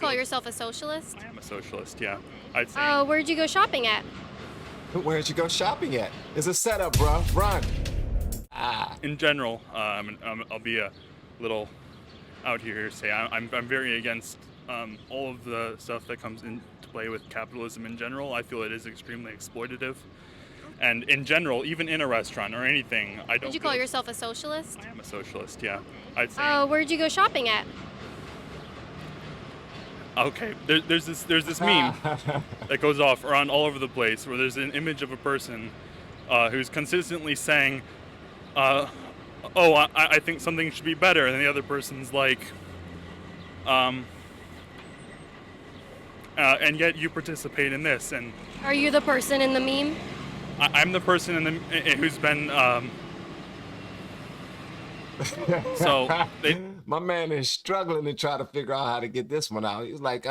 call yourself a socialist? I am a socialist, yeah. I'd say. Oh, where'd you go shopping at? Where'd you go shopping at? It's a setup, bro. Run. In general, I'll be a little out here to say I'm very against all of the stuff that comes into play with capitalism in general. I feel it is extremely exploitative. And in general, even in a restaurant or anything, I don't. Would you call yourself a socialist? I am a socialist, yeah. I'd say. Oh, where'd you go shopping at? Okay, there's this meme that goes off around all over the place where there's an image of a person who's consistently saying, oh, I think something should be better, and the other person's like, and yet you participate in this, and Are you the person in the meme? I'm the person who's been so my man is struggling to try to figure out how to get this one out. He was like,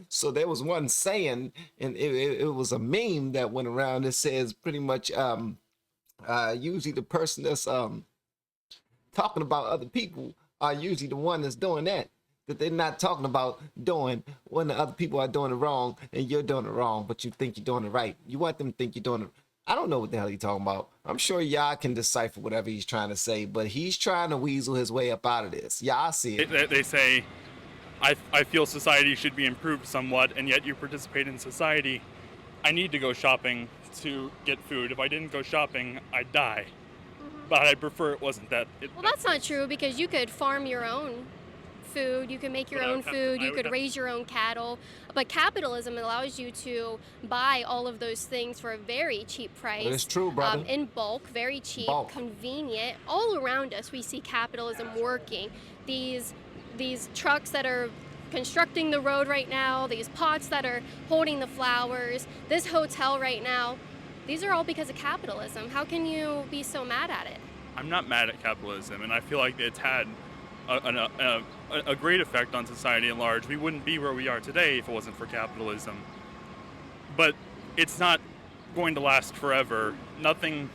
so there was one saying, and it was a meme that went around that says pretty much, usually the person that's talking about other people are usually the one that's doing that they're not talking about doing when the other people are doing it wrong and you're doing it wrong, but you think you're doing it right. You want them to think you're doing it. I don't know what the hell he's talking about. I'm sure y'all can decipher whatever he's trying to say, but he's trying to weasel his way up out of this. Y'all see it. They say, I feel society should be improved somewhat, and yet you participate in society. I need to go shopping to get food. If I didn't go shopping, I'd die. But I prefer it wasn't that. Well, that's not true, because you could farm your own food, you can make your own food, you could raise your own cattle, but capitalism allows you to buy all of those things for a very cheap price. It's true, brother. In bulk, very cheap, convenient. All around us we see capitalism working. These trucks that are constructing the road right now, these pots that are holding the flowers, this hotel right now, these are all because of capitalism. How can you be so mad at it? I'm not mad at capitalism, and I feel like it's had a great effect on society at large. We wouldn't be where we are today if it wasn't for capitalism. But it's not going to last forever. Nothing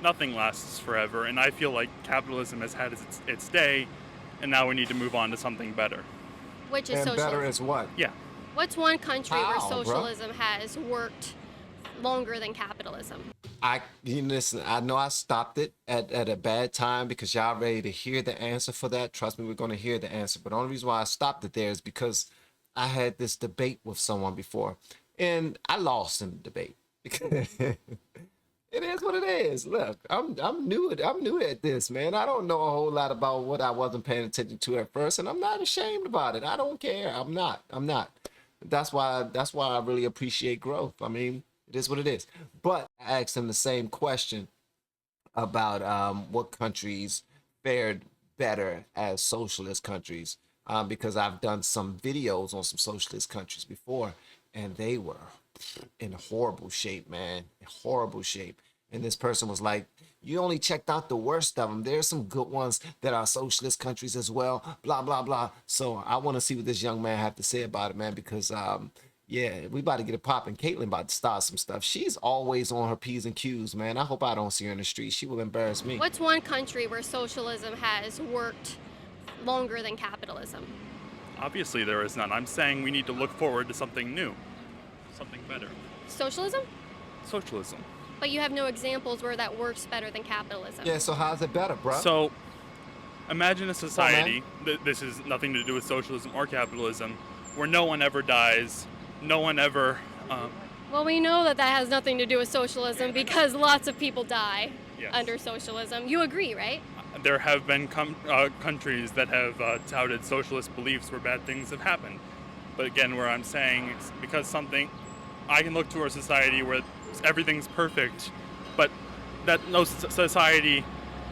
lasts forever, and I feel like capitalism has had its day, and now we need to move on to something better. Which is and socialism. better is what? Yeah. What's one country where socialism has worked longer than capitalism? Listen, I know I stopped it at a bad time because y'all ready to hear the answer for that. Trust me, we're going to hear the answer. But the only reason why I stopped it there is because I had this debate with someone before, and I lost in the debate. It is what it is. Look, I'm new at this, man. I don't know a whole lot about what I wasn't paying attention to at first, and I'm not ashamed about it. I don't care. I'm not. That's why I really appreciate growth. I mean, it is what it is. But I asked him the same question about what countries fared better as socialist countries, because I've done some videos on some socialist countries before, and they were in horrible shape, man. Horrible shape. And this person was like, you only checked out the worst of them. There's some good ones that are socialist countries as well, blah, blah, blah. So I want to see what this young man have to say about it, man, because yeah, we about to get it popping. Caitlin about to start some stuff. She's always on her P's and Q's, man. I hope I don't see her in the street. She will embarrass me. What's one country where socialism has worked longer than capitalism? Obviously there is none. I'm saying we need to look forward to something new, something better. Socialism? Socialism. But you have no examples where that works better than capitalism. Yeah, so how's it better, bro? So imagine a society, this is nothing to do with socialism or capitalism, where no one ever dies, no one ever... Well, we know that has nothing to do with socialism because lots of people die under socialism. You agree, right? There have been countries that have touted socialist beliefs where bad things have happened. But again, where I'm saying it's because I can look to a society where everything's perfect, but that no society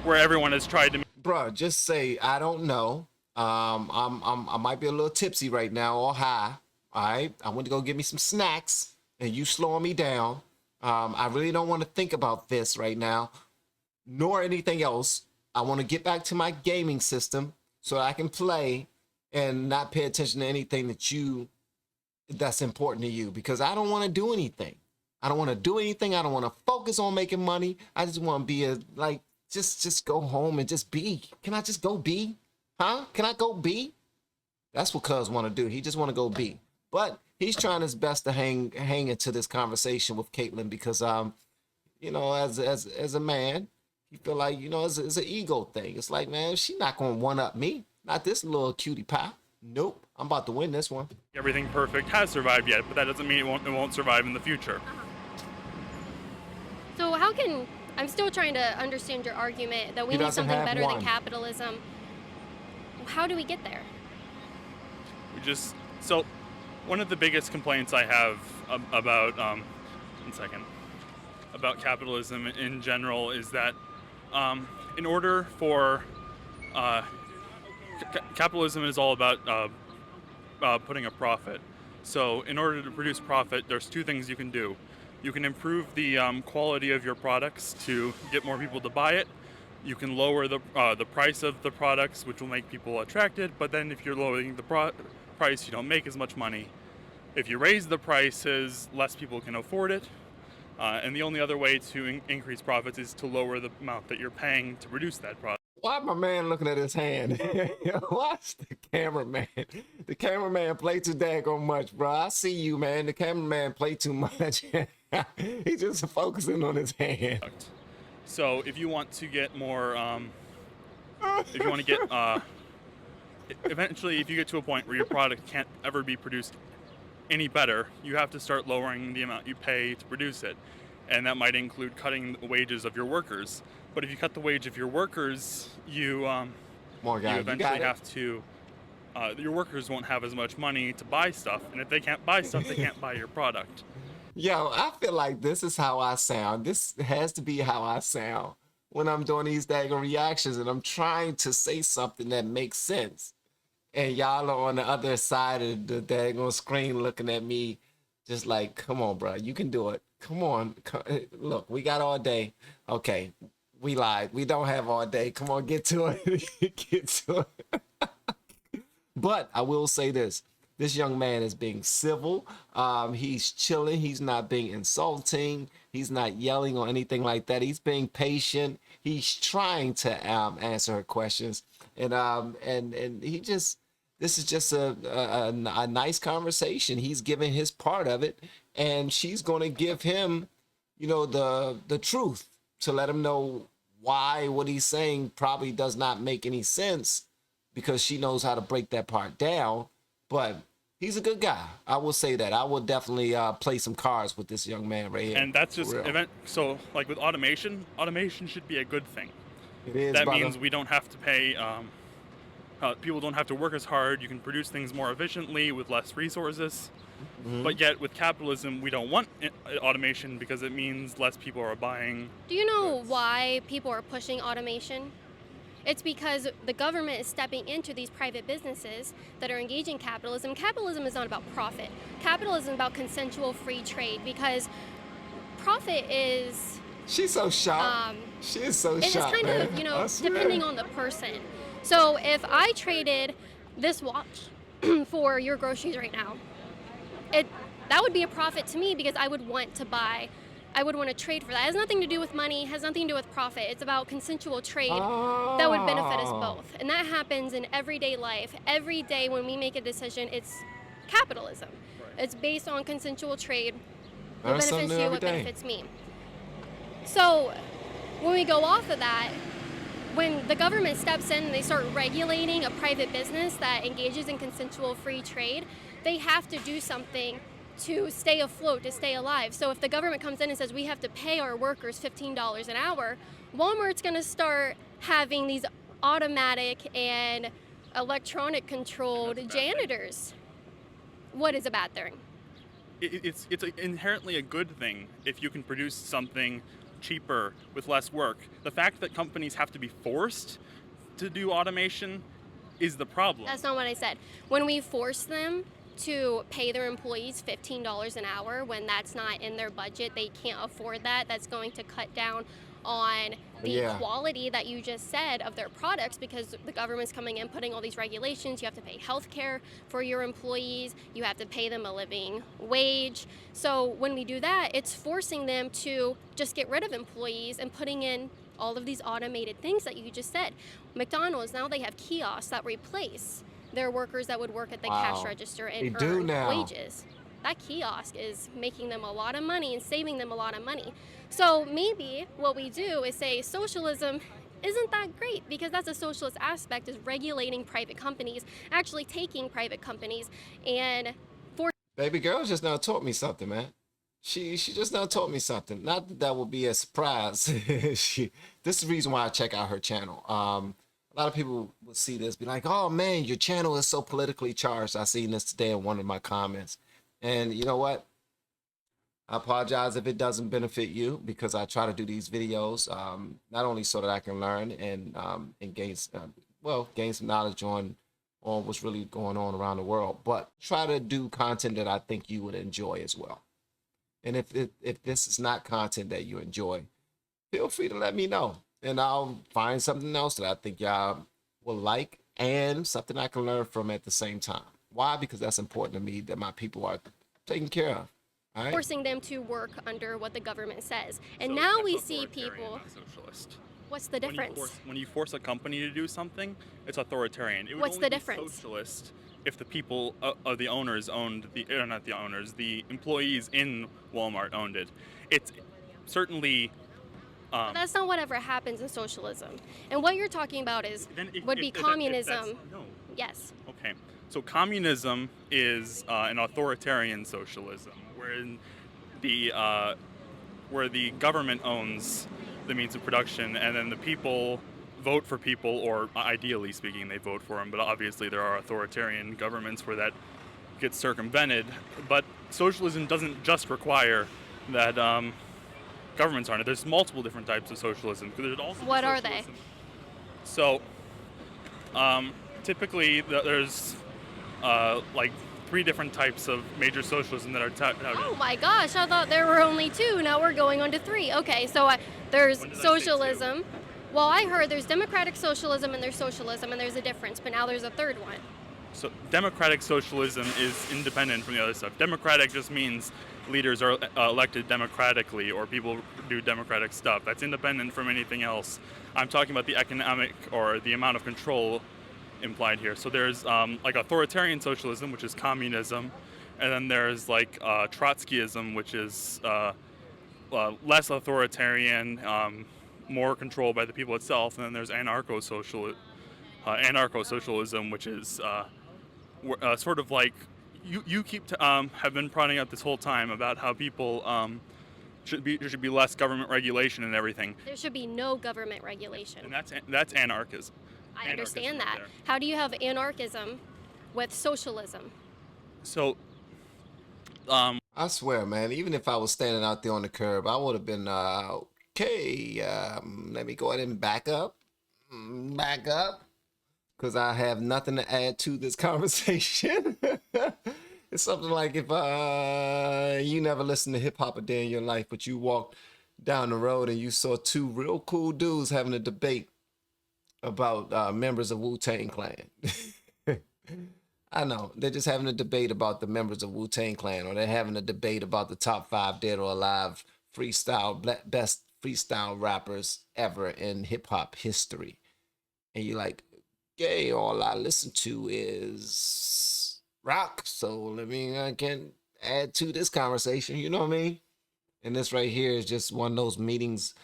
where everyone has tried to... Bro, just say, I don't know. I might be a little tipsy right now or high. All right, I went to go get me some snacks, and you slowing me down. I really don't want to think about this right now, nor anything else. I want to get back to my gaming system so I can play and not pay attention to anything that's important to you, because I don't want to do anything. I don't want to do anything. I don't want to focus on making money. I just want to be just go home and just be. Can I just go be? Huh? Can I go be? That's what Cuz want to do. He just want to go B. But he's trying his best to hang into this conversation with Caitlin because you know, as a man, he feel like, you know, it's an ego thing. It's like, man, she not gonna one up me. Not this little cutie pie. Nope. I'm about to win this one. Everything perfect has survived yet, but that doesn't mean it won't survive in the future. So how can, I'm still trying to understand your argument that we need something better than capitalism. How do we get there? So one of the biggest complaints I have about, about capitalism in general is that in order for, capitalism is all about putting a profit. So in order to produce profit, there's two things you can do. You can improve the quality of your products to get more people to buy it. You can lower the price of the products, which will make people attracted. But then if you're lowering the price, you don't make as much money. If you raise the prices, less people can afford it. And the only other way to increase profits is to lower the amount that you're paying to produce that product. Why my man looking at his hand? Watch the cameraman. The cameraman play too daggone much, bro. I see you, man. The cameraman play too much. He's just focusing on his hand. So if you want to get more, if you want to get, eventually if you get to a point where your product can't ever be produced any better, you have to start lowering the amount you pay to produce it. And that might include cutting the wages of your workers. But if you cut the wage of your workers, you eventually have to, your workers won't have as much money to buy stuff. And if they can't buy stuff, they can't buy your product. Yo, I feel like this is how I sound. This has to be how I sound when I'm doing these daggone reactions and I'm trying to say something that makes sense. And y'all are on the other side of the daggone screen looking at me just like, come on, bro, you can do it. Come on. Look, we got all day. Okay, we lied. We don't have all day. Come on, get to it. Get to it. But I will say this. This young man is being civil. He's chilling. He's not being insulting. He's not yelling or anything like that. He's being patient. He's trying to answer her questions. And he just, this is just a nice conversation. He's giving his part of it. And she's going to give him, you know, the truth to let him know why what he's saying probably does not make any sense because she knows how to break that part down. But he's a good guy. I will say that. I will definitely play some cards with this young man right here. And that's just so like with automation should be a good thing. It is. That means we don't have to pay, people don't have to work as hard. You can produce things more efficiently with less resources. Mm-hmm. But yet with capitalism, we don't want automation because it means less people are buying. Do you know why people are pushing automation? It's because the government is stepping into these private businesses that are engaging capitalism. Capitalism is not about profit. Capitalism is about consensual free trade because profit is... She's so sharp. She is so sharp, it's kind of, you know, depending on the person. So if I traded this watch for your groceries right now, that would be a profit to me because I would want to buy, I would want to trade for that. It has nothing to do with money, has nothing to do with profit. It's about consensual trade that would benefit us both. And that happens in everyday life. Every day when we make a decision, it's capitalism. Right. It's based on consensual trade. What benefits you, what benefits me. So when we go off of that, when the government steps in and they start regulating a private business that engages in consensual free trade, they have to do something to stay afloat, to stay alive. So if the government comes in and says we have to pay our workers $15 an hour, Walmart's going to start having these automatic and electronic controlled janitors. What is a bad thing? It's inherently a good thing if you can produce something cheaper with less work. The fact that companies have to be forced to do automation is the problem. That's not what I said. When we force them to pay their employees $15 an hour when that's not in their budget, they can't afford that, that's going to cut down on the quality that you just said of their products because the government's coming in putting all these regulations. You have to pay health care for your employees, you have to pay them a living wage. So when we do that, it's forcing them to just get rid of employees and putting in all of these automated things that you just said. McDonald's, now they have kiosks that replace There are workers that would work at the cash register and They do earn now. wages. That kiosk is making them a lot of money and saving them a lot of money. So maybe what we do is say socialism isn't that great, because that's a socialist aspect, is regulating private companies, actually taking private companies and Baby girl just now taught me something, man. She just now taught me something. Not that that will be a surprise. This is the reason why I check out her channel. A lot of people will see this, be like, "Oh man, your channel is so politically charged." I seen this today in one of my comments, and you know what? I apologize if it doesn't benefit you, because I try to do these videos not only so that I can learn and gain gain some knowledge on what's really going on around the world, but try to do content that I think you would enjoy as well. And if this is not content that you enjoy, feel free to let me know, and I'll find something else that I think y'all will like and something I can learn from at the same time. Why? Because that's important to me, that my people are taken care of. All right? forcing them to work under what the government says. And So now that's we see authoritarian, people. not socialist. What's the difference? When you force a company to do something, it's authoritarian. It would What's only the be difference? Socialist if the people, the owners owned not the owners, the employees in Walmart owned it. It's certainly. But that's not whatever happens in socialism. And what you're talking about is would be communism. No. Yes. Okay. So communism is an authoritarian socialism, where the government owns the means of production, and then the people vote for people, or ideally speaking, they vote for them. But obviously, there are authoritarian governments where that gets circumvented. But socialism doesn't just require that governments are in it. There's multiple different types of socialism. There's also What are they? So, typically, there's like 3 different types of major socialism that are touted. Oh my gosh, I thought there were only 2. Now we're going on to 3. Okay, so there's When did I say socialism. Well, I heard there's democratic socialism and there's socialism, and there's a difference, but now there's a third one. So democratic socialism is independent from the other stuff. Democratic just means leaders are elected democratically, or people do democratic stuff. That's independent from anything else. I'm talking about the economic, or the amount of control implied here. So there's like authoritarian socialism, which is communism, and then there's like Trotskyism, which is less authoritarian, more control by the people itself, and then there's Anarcho-socialism, which is sort of like you have been prodding out this whole time about how people there should be less government regulation and everything. There should be no government regulation. And that's anarchism. I understand Anarchism that. right there. How do you have anarchism with socialism? So, I swear, man, even if I was standing out there on the curb, I would have been, okay, let me go ahead and back up, because I have nothing to add to this conversation. It's something like if you never listened to hip hop a day in your life, but you walked down the road and you saw 2 real cool dudes having a debate about members of Wu-Tang Clan. I know, they're just having a debate about the members of Wu-Tang Clan, or they're having a debate about the top 5 dead or alive best freestyle rappers ever in hip-hop history. And you're like, okay, all I listen to is rock, so I can add to this conversation, you know what I mean? And this right here is just one of those meetings,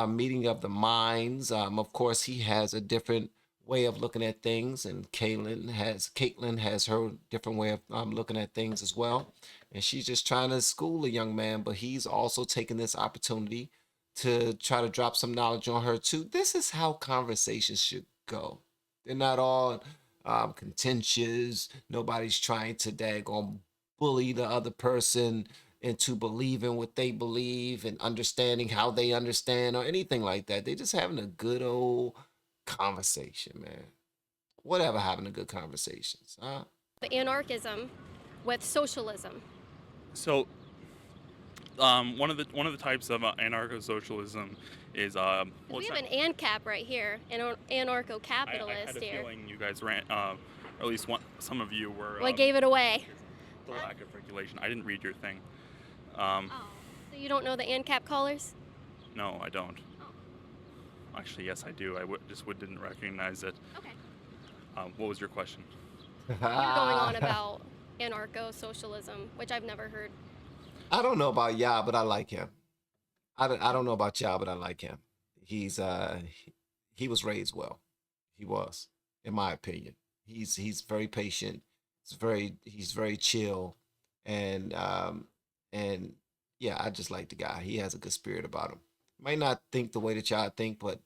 meeting of the minds. Of course, he has a different way of looking at things, and Caitlin has her different way of looking at things as well. And she's just trying to school a young man, but he's also taking this opportunity to try to drop some knowledge on her too. This is how conversations should go. They're not all contentious. Nobody's trying to daggone bully the other person into believing what they believe and understanding how they understand or anything like that. They're just having a good old conversation, man. Whatever, having a good conversations, huh? The anarchism with socialism. So one of the types of anarcho-socialism is We have an ANCAP right here, an anarcho-capitalist I had a here. feeling you guys ran, or at least some of you were. What gave it away? The lack of regulation. I didn't read your thing. So you don't know the ANCAP callers? No, I don't. Actually, yes, I do. I just didn't recognize it. Okay. What was your question? You're going on about anarcho-socialism, which I've never heard. I don't know about y'all, but I like him. I don't know about y'all, but I like him. He was raised well. He was, in my opinion. He's very patient. He's very chill, and and yeah, I just like the guy. He has a good spirit about him. Might not think the way that y'all think, but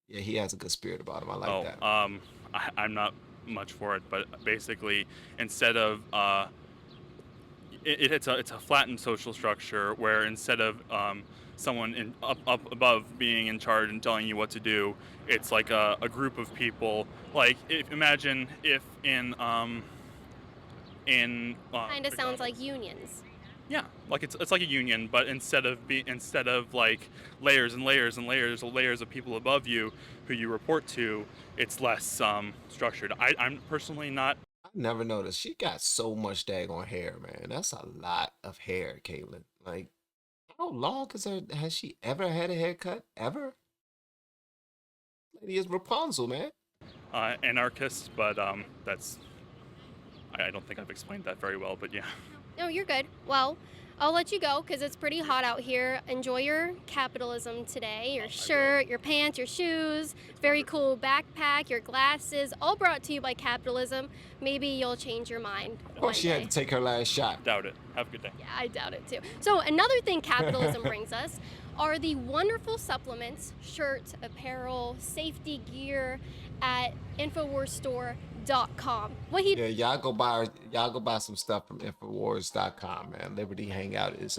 yeah, he has a good spirit about him. I like that. I'm not much for it, but basically, instead of it's a flattened social structure where instead of someone up above being in charge and telling you what to do, it's like a group of people. Like imagine if in Kind of sounds like unions. yeah, like it's like a union, but instead of like layers and layers and layers of layers of people above you who you report to, it's less structured. I'm personally not. I never noticed. She got so much daggone hair, man. That's a lot of hair, Caitlin. Like, how long has she ever had a haircut? Ever? Lady is Rapunzel, man. Anarchist, but that's I don't think I've explained that very well, but yeah. No, you're good. Well, I'll let you go because it's pretty hot out here. Enjoy your capitalism today. Your shirt, your pants, your shoes, very cool backpack, your glasses, all brought to you by capitalism. Maybe you'll change your mind. Of course, she had to take her last shot. Doubt it. Have a good day. Yeah, I doubt it too. So another thing capitalism brings us are the wonderful supplements, shirts, apparel, safety gear at InfoWarsStore.com. Yeah, y'all go buy some stuff from Infowars.com, man. Liberty Hangout is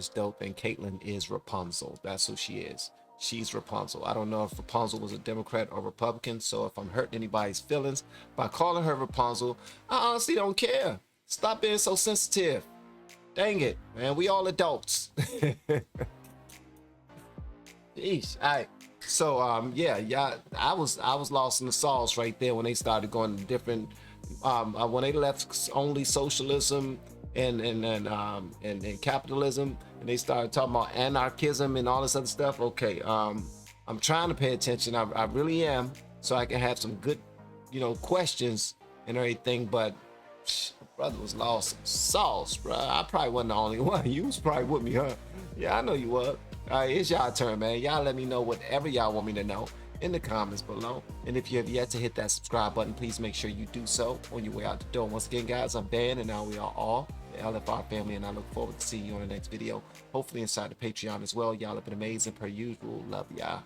dope, and Caitlin is Rapunzel. That's who she is. She's Rapunzel. I don't know if Rapunzel was a Democrat or Republican, so if I'm hurting anybody's feelings by calling her Rapunzel, I honestly don't care. Stop being so sensitive. Dang it, man. We all adults. Jeez. All right. So yeah, I was lost in the sauce right there when they started going to different when they left only socialism and capitalism, and they started talking about anarchism and all this other stuff. Okay, I'm trying to pay attention. I really am, so I can have some good, questions and everything. But brother was lost in sauce, bro. I probably wasn't the only one. You was probably with me, huh? Yeah, I know you was. All right, it's y'all turn, man. Y'all let me know whatever y'all want me to know in the comments below. And if you have yet to hit that subscribe button, please make sure you do so on your way out the door. Once again, guys, I'm Van, and now we are all the LFR family, and I look forward to seeing you on the next video. Hopefully inside the Patreon as well. Y'all have been amazing per usual. Love y'all.